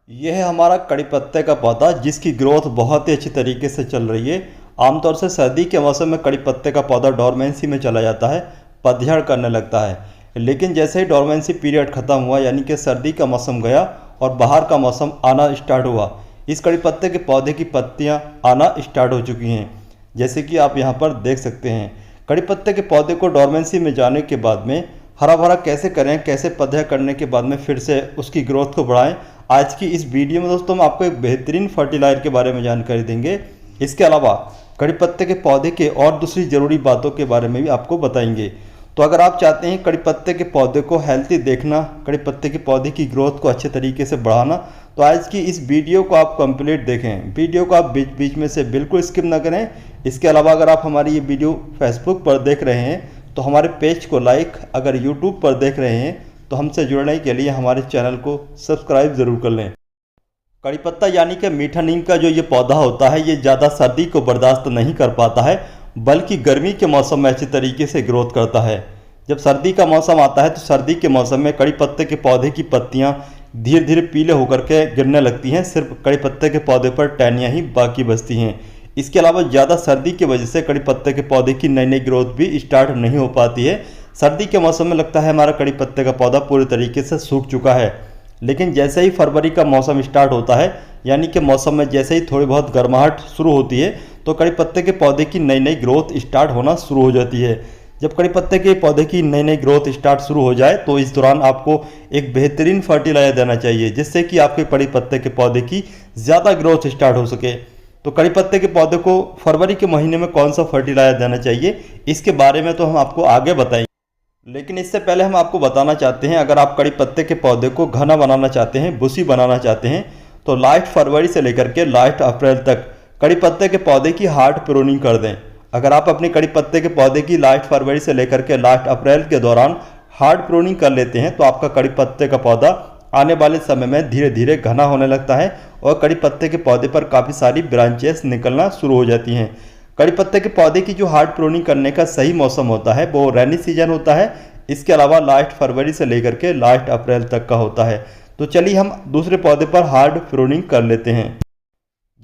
ये है हमारा कड़ी पत्ते का पौधा जिसकी ग्रोथ बहुत ही अच्छी तरीके से चल रही है। आमतौर से सर्दी के मौसम में कड़ी पत्ते का पौधा डोरमेंसी में चला जाता है, पतझड़ करने लगता है। लेकिन जैसे ही डोरमेंसी पीरियड ख़त्म हुआ यानी कि सर्दी का मौसम गया और बाहर का मौसम आना स्टार्ट हुआ, इस कड़ी पत्ते के पौधे की पत्तियाँ आना स्टार्ट हो चुकी हैं, जैसे कि आप यहाँ पर देख सकते हैं। कड़ी पत्ते के पौधे को डोरमेंसी में जाने के बाद में हरा भरा कैसे करें, कैसे पतझड़ करने के बाद में फिर से उसकी ग्रोथ को बढ़ाएं, आज की इस वीडियो में दोस्तों हम आपको एक बेहतरीन फर्टिलाइजर के बारे में जानकारी देंगे। इसके अलावा कड़ी पत्ते के पौधे के और दूसरी ज़रूरी बातों के बारे में भी आपको बताएंगे। तो अगर आप चाहते हैं कड़ी पत्ते के पौधे को हेल्थी देखना, कड़ी पत्ते के पौधे की ग्रोथ को अच्छे तरीके से बढ़ाना, तो आज की इस वीडियो को आप कंप्लीट देखें। वीडियो को आप बीच बीच में से बिल्कुल स्किप ना करें। इसके अलावा अगर आप हमारी ये वीडियो फेसबुक पर देख रहे हैं तो हमारे पेज को लाइक, अगर यूट्यूब पर देख रहे हैं तो हमसे जुड़ने के लिए हमारे चैनल को सब्सक्राइब ज़रूर कर लें। कड़ी पत्ता यानी कि मीठा नीम का जो ये पौधा होता है, ये ज़्यादा सर्दी को बर्दाश्त नहीं कर पाता है, बल्कि गर्मी के मौसम में अच्छी तरीके से ग्रोथ करता है। जब सर्दी का मौसम आता है तो सर्दी के मौसम में कड़ी पत्ते के पौधे की पत्तियाँ धीरे धीरे पीले होकर के गिरने लगती हैं। सिर्फ कड़ी पत्ते के पौधे पर टहनियाँ ही बाकी बचती हैं। इसके अलावा ज़्यादा सर्दी की वजह से कड़ी पत्ते के पौधे की नई नई ग्रोथ भी स्टार्ट नहीं हो पाती है। सर्दी के मौसम में लगता है हमारा कड़ी पत्ते का पौधा पूरी तरीके से सूख चुका है। लेकिन जैसे ही फरवरी का मौसम स्टार्ट होता है, यानी कि मौसम में जैसे ही थोड़ी बहुत गर्माहट शुरू होती है, तो कड़ी पत्ते के पौधे की नई नई ग्रोथ स्टार्ट होना शुरू हो जाती है। जब कड़ी पत्ते के पौधे की नई नई ग्रोथ स्टार्ट शुरू हो जाए तो इस दौरान आपको एक बेहतरीन फर्टिलाइजर देना चाहिए, जिससे कि आपके कड़ी पत्ते के पौधे की ज़्यादा ग्रोथ स्टार्ट हो सके। तो कड़ी पत्ते के पौधे को फरवरी के महीने में कौन सा फर्टिलाइजर देना चाहिए, इसके बारे में तो हम आपको आगे बताएंगे। लेकिन इससे पहले हम आपको बताना चाहते हैं, अगर आप कड़ी पत्ते के पौधे को घना बनाना चाहते हैं, बुशी बनाना चाहते हैं, तो लास्ट फरवरी से लेकर के लास्ट अप्रैल तक कड़ी पत्ते के पौधे की हार्ड प्रूनिंग कर दें। अगर आप अपने कड़ी पत्ते के पौधे की लास्ट फरवरी से लेकर के लास्ट अप्रैल के दौरान हार्ड प्रूनिंग कर लेते हैं तो आपका कड़ी पत्ते का पौधा आने वाले समय में धीरे धीरे घना होने लगता है और कड़ी पत्ते के पौधे पर काफ़ी सारी ब्रांचेस निकलना शुरू हो जाती हैं। कड़ी पत्ते के पौधे की जो हार्ड प्रूनिंग करने का सही मौसम होता है वो रेनी सीजन होता है। इसके अलावा लास्ट फरवरी से लेकर के लास्ट अप्रैल तक का होता है। तो चलिए हम दूसरे पौधे पर हार्ड प्रूनिंग कर लेते हैं।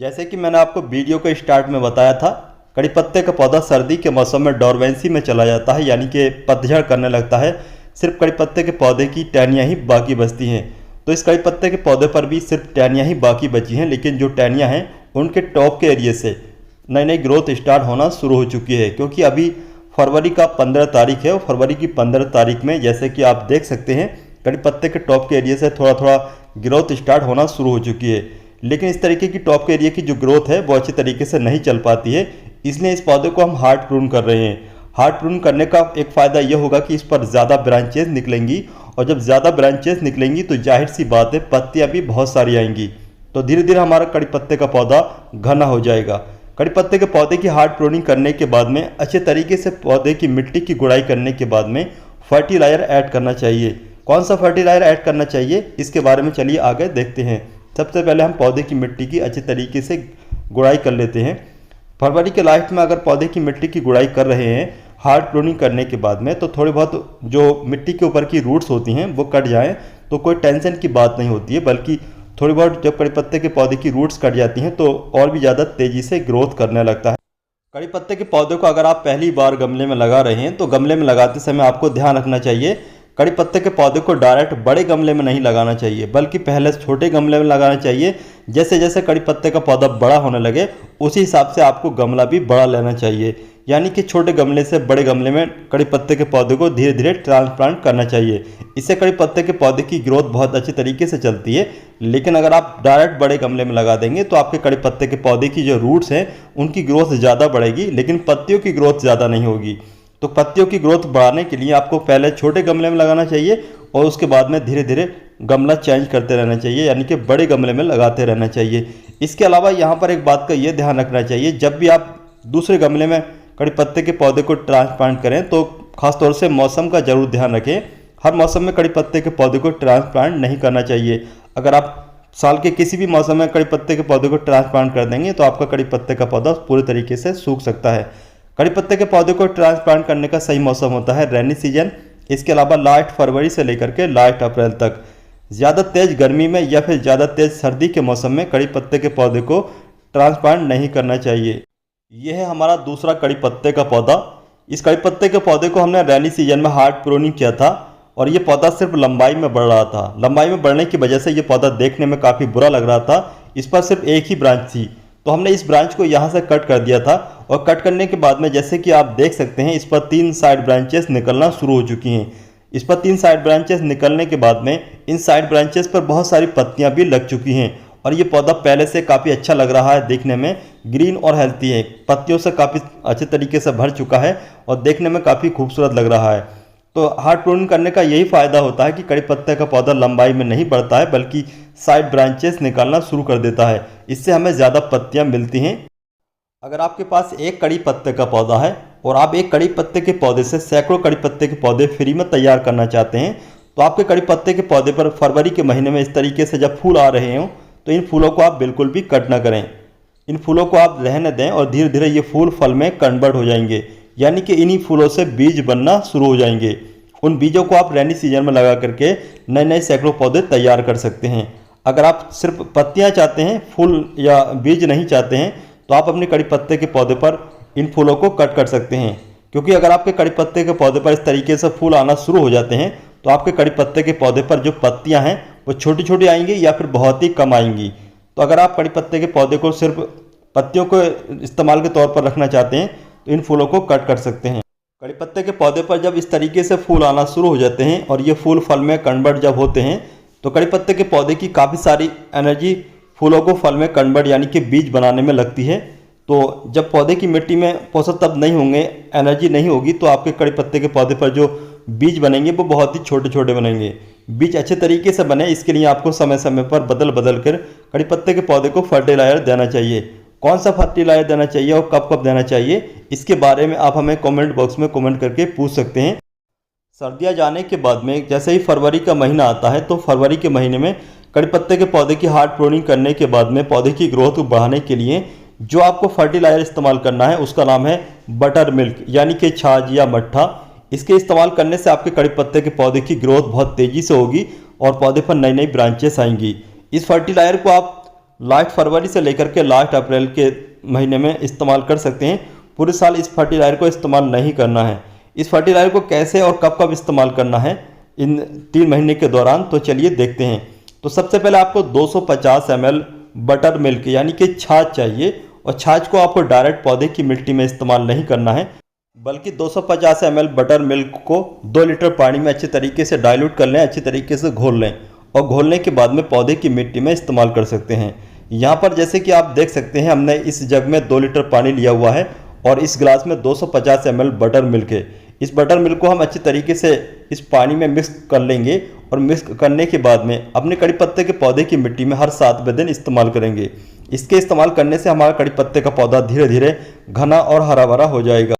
जैसे कि मैंने आपको वीडियो के स्टार्ट में बताया था, कड़ी पत्ते का पौधा सर्दी के मौसम में डोरमेंसी में चला जाता है, यानी कि पतझड़ करने लगता है। सिर्फ कड़ी पत्ते के पौधे की टहनियाँ ही बाकी बचती हैं। तो इस कड़ी पत्ते के पौधे पर भी सिर्फ टहनियाँ ही बाकी बची हैं, लेकिन जो टहनियाँ हैं उनके टॉप के एरिए से नई नई ग्रोथ स्टार्ट होना शुरू हो चुकी है। क्योंकि अभी फरवरी का 15 तारीख है और फरवरी की 15 तारीख में जैसे कि आप देख सकते हैं कड़ी पत्ते के टॉप के एरिया से थोड़ा थोड़ा ग्रोथ स्टार्ट होना शुरू हो चुकी है। लेकिन इस तरीके की टॉप के एरिया की जो ग्रोथ है वो अच्छी तरीके से नहीं चल पाती है, इसलिए इस पौधे को हम हार्ड प्रून कर रहे हैं। हार्ड प्रून करने का एक फ़ायदा ये होगा कि इस पर ज़्यादा ब्रांचेज निकलेंगी और जब ज़्यादा ब्रांचेस निकलेंगी तो जाहिर सी बात है पत्तियाँ भी बहुत सारी आएंगी। तो धीरे धीरे हमारा कड़ी पत्ते का पौधा घना हो जाएगा। कड़ी पत्ते के पौधे की हार्ड प्रूनिंग करने के बाद में अच्छे तरीके से पौधे की मिट्टी की गुड़ाई करने के बाद में फर्टिलाइजर ऐड करना चाहिए। कौन सा फर्टिलाइजर ऐड करना चाहिए इसके बारे में चलिए आगे देखते हैं। सबसे पहले हम पौधे की मिट्टी की अच्छे तरीके से गुड़ाई कर लेते हैं। फरवरी के लास्ट में अगर पौधे की मिट्टी की गुड़ाई कर रहे हैं हार्ड प्रूनिंग करने के बाद में, तो थोड़ी बहुत जो मिट्टी के ऊपर की रूट्स होती हैं वो कट जाएं तो कोई टेंशन की बात नहीं होती है, बल्कि थोड़ी बहुत जब कड़ी पत्ते के पौधे की रूट्स कट जाती हैं तो और भी ज़्यादा तेज़ी से ग्रोथ करने लगता है। कड़ी पत्ते के पौधे को अगर आप पहली बार गमले में लगा रहे हैं तो गमले में लगाते समय आपको ध्यान रखना चाहिए कड़ी पत्ते के पौधे को डायरेक्ट बड़े गमले में नहीं लगाना चाहिए, बल्कि पहले छोटे गमले में लगाना चाहिए। जैसे जैसे कड़ी पत्ते का पौधा बड़ा होने लगे उसी हिसाब से आपको गमला भी बड़ा लेना चाहिए, यानी कि छोटे गमले से बड़े गमले में कड़ी पत्ते के पौधे को धीरे धीरे ट्रांसप्लांट करना चाहिए। इससे कड़ी पत्ते के पौधे की ग्रोथ बहुत अच्छी तरीके से चलती है। लेकिन अगर आप डायरेक्ट बड़े गमले में लगा देंगे तो आपके कड़ी पत्ते के पौधे की जो रूट्स हैं उनकी ग्रोथ ज़्यादा बढ़ेगी, लेकिन पत्तियों की ग्रोथ ज़्यादा नहीं होगी। तो पत्तियों की ग्रोथ बढ़ाने के लिए आपको पहले छोटे गमले में लगाना चाहिए और उसके बाद में धीरे धीरे गमला चेंज करते रहना चाहिए, यानी कि बड़े गमले में लगाते रहना चाहिए। इसके अलावा यहाँ पर एक बात का ये ध्यान रखना चाहिए, जब भी आप दूसरे गमले में कड़ी पत्ते के पौधे को ट्रांसप्लांट करें तो खासतौर से मौसम का जरूर ध्यान रखें। हर मौसम में कड़ी पत्ते के पौधे को ट्रांसप्लांट नहीं करना चाहिए। अगर आप साल के किसी भी मौसम में कड़ी पत्ते के पौधे को ट्रांसप्लांट कर देंगे तो आपका कड़ी पत्ते का पौधा पूरे तरीके से सूख सकता है। कड़ी पत्ते के पौधे को ट्रांसप्लांट करने का सही मौसम होता है रेनी सीजन। इसके अलावा लास्ट फरवरी से लेकर के लास्ट अप्रैल तक ज़्यादा तेज़ गर्मी में या फिर ज़्यादा तेज़ सर्दी के मौसम में कड़ी पत्ते के पौधे को ट्रांसप्लांट नहीं करना चाहिए। यह है हमारा दूसरा कड़ी पत्ते का पौधा। इस कड़ी पत्ते के पौधे को हमने रैनी सीजन में हार्ड प्रूनिंग किया था और ये पौधा सिर्फ लंबाई में बढ़ रहा था। लंबाई में बढ़ने की वजह से ये पौधा देखने में काफ़ी बुरा लग रहा था। इस पर सिर्फ एक ही ब्रांच थी, तो हमने इस ब्रांच को यहाँ से कट कर दिया था और कट करने के बाद में जैसे कि आप देख सकते हैं इस पर 3 साइड ब्रांचेस निकलना शुरू हो चुकी हैं। इस पर 3 साइड ब्रांचेस निकलने के बाद में इन साइड ब्रांचेस पर बहुत सारी पत्तियां भी लग चुकी हैं और ये पौधा पहले से काफ़ी अच्छा लग रहा है, देखने में ग्रीन और हेल्थी है, पत्तियों से काफ़ी अच्छे तरीके से भर चुका है और देखने में काफ़ी खूबसूरत लग रहा है। तो हार्ड प्रूनिंग करने का यही फ़ायदा होता है कि कड़ी पत्ते का पौधा लंबाई में नहीं बढ़ता है बल्कि साइड ब्रांचेस निकालना शुरू कर देता है। इससे हमें ज़्यादा पत्तियाँ मिलती हैं। अगर आपके पास एक कड़ी पत्ते का पौधा है और आप एक कड़ी पत्ते के पौधे से सैकड़ों कड़ी पत्ते के पौधे फ्री में तैयार करना चाहते हैं, तो आपके कड़ी पत्ते के पौधे पर फरवरी के महीने में इस तरीके से जब फूल आ रहे हों तो इन फूलों को आप बिल्कुल भी कट ना करें। इन फूलों को आप रहने दें और धीरे धीरे ये फूल फल में कन्वर्ट हो जाएंगे, यानी कि इन्हीं फूलों से बीज बनना शुरू हो जाएंगे। उन बीजों को आप रैनी सीजन में लगा करके नए नए सैकड़ों पौधे तैयार कर सकते हैं। अगर आप सिर्फ पत्तियाँ चाहते हैं, फूल या बीज नहीं चाहते हैं, तो आप अपने कड़ी पत्ते के पौधे पर इन फूलों को कट कर सकते हैं, क्योंकि अगर आपके कड़ी पत्ते के पौधे पर इस तरीके से फूल आना शुरू हो जाते हैं तो आपके कड़ी पत्ते के पौधे पर जो पत्तियां हैं वो छोटी छोटी आएंगी या फिर बहुत ही कम आएंगी। तो अगर आप कड़ी पत्ते के पौधे को सिर्फ पत्तियों को इस्तेमाल के तौर पर रखना चाहते हैं तो इन फूलों को कट कर सकते हैं। कड़ी पत्ते के पौधे पर जब इस तरीके से फूल आना शुरू हो जाते हैं और ये फूल फल में कन्वर्ट जब होते हैं तो कड़ी पत्ते के पौधे की काफ़ी सारी एनर्जी फूलों को फल में कन्वर्ट यानी कि बीज बनाने में लगती है। तो जब पौधे की मिट्टी में पोषक तत्व नहीं होंगे, एनर्जी नहीं होगी, तो आपके कड़ी पत्ते के पौधे पर जो बीज बनेंगे वो बहुत ही छोटे छोटे बनेंगे। बीज अच्छे तरीके से बने इसके लिए आपको समय समय पर बदल बदल कर कड़ी पत्ते के पौधे को फर्टिलाइजर देना चाहिए। कौन सा फर्टिलाइजर देना चाहिए और कब कब देना चाहिए, इसके बारे में आप हमें कमेंट बॉक्स में कमेंट करके पूछ सकते हैं। सर्दियाँ जाने के बाद में जैसे ही फरवरी का महीना आता है तो फरवरी के महीने में कड़ी पत्ते के पौधे की हार्ड प्रूनिंग करने के बाद में पौधे की ग्रोथ को बढ़ाने के लिए जो आपको फर्टिलाइजर इस्तेमाल करना है उसका नाम है बटर मिल्क यानी कि छाछ या मट्ठा। इसके इस्तेमाल करने से आपके कड़ी पत्ते के पौधे की ग्रोथ बहुत तेज़ी से होगी और पौधे पर नई नई ब्रांचेस आएंगी। इस फर्टिलाइजर को आप लास्ट फरवरी से लेकर के लास्ट अप्रैल के महीने में इस्तेमाल कर सकते हैं। पूरे साल इस फर्टिलाइजर को इस्तेमाल नहीं करना है। इस फर्टिलाइजर को कैसे और कब कब इस्तेमाल करना है इन 3 महीने के दौरान, तो चलिए देखते हैं। तो सबसे पहले आपको 250 ml बटर मिल्क यानी कि छाछ चाहिए और छाछ को आपको डायरेक्ट पौधे की मिट्टी में इस्तेमाल नहीं करना है, बल्कि 250 ml बटर मिल्क को 2 लीटर पानी में अच्छे तरीके से डाइल्यूट कर लें, अच्छे तरीके से घोल लें और घोलने के बाद में पौधे की मिट्टी में इस्तेमाल कर सकते हैं। यहाँ पर जैसे कि आप देख सकते हैं हमने इस जग में 2 लीटर पानी लिया हुआ है और इस गिलास में 250 ml बटर मिल्क है। इस बटर मिल्क को हम अच्छे तरीके से इस पानी में मिक्स कर लेंगे और मिक्स करने के बाद में अपने कड़ी पत्ते के पौधे की मिट्टी में हर 7वें दिन इस्तेमाल करेंगे। इसके इस्तेमाल करने से हमारा कड़ी पत्ते का पौधा धीरे धीरे घना और हरा भरा हो जाएगा।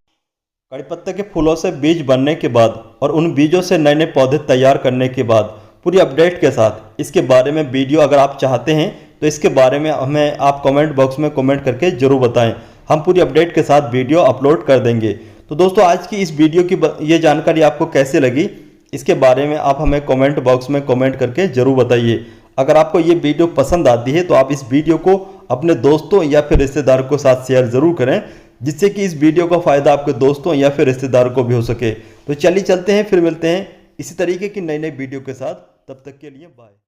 कड़ी पत्ते के फूलों से बीज बनने के बाद और उन बीजों से नए नए पौधे तैयार करने के बाद पूरी अपडेट के साथ इसके बारे में वीडियो अगर आप चाहते हैं तो इसके बारे में हमें आप कमेंट बॉक्स में कमेंट करके ज़रूर बताएं। हम पूरी अपडेट के साथ वीडियो अपलोड कर देंगे। तो दोस्तों आज की इस वीडियो की ये जानकारी आपको कैसे लगी, इसके बारे में आप हमें कमेंट बॉक्स में कमेंट करके ज़रूर बताइए। अगर आपको ये वीडियो पसंद आती है तो आप इस वीडियो को अपने दोस्तों या फिर रिश्तेदारों के साथ शेयर ज़रूर करें, जिससे कि इस वीडियो का फ़ायदा आपके दोस्तों या फिर रिश्तेदारों को भी हो सके। तो चलिए चलते हैं, फिर मिलते हैं इसी तरीके की नई नई वीडियो के साथ। तब तक के लिए बाय।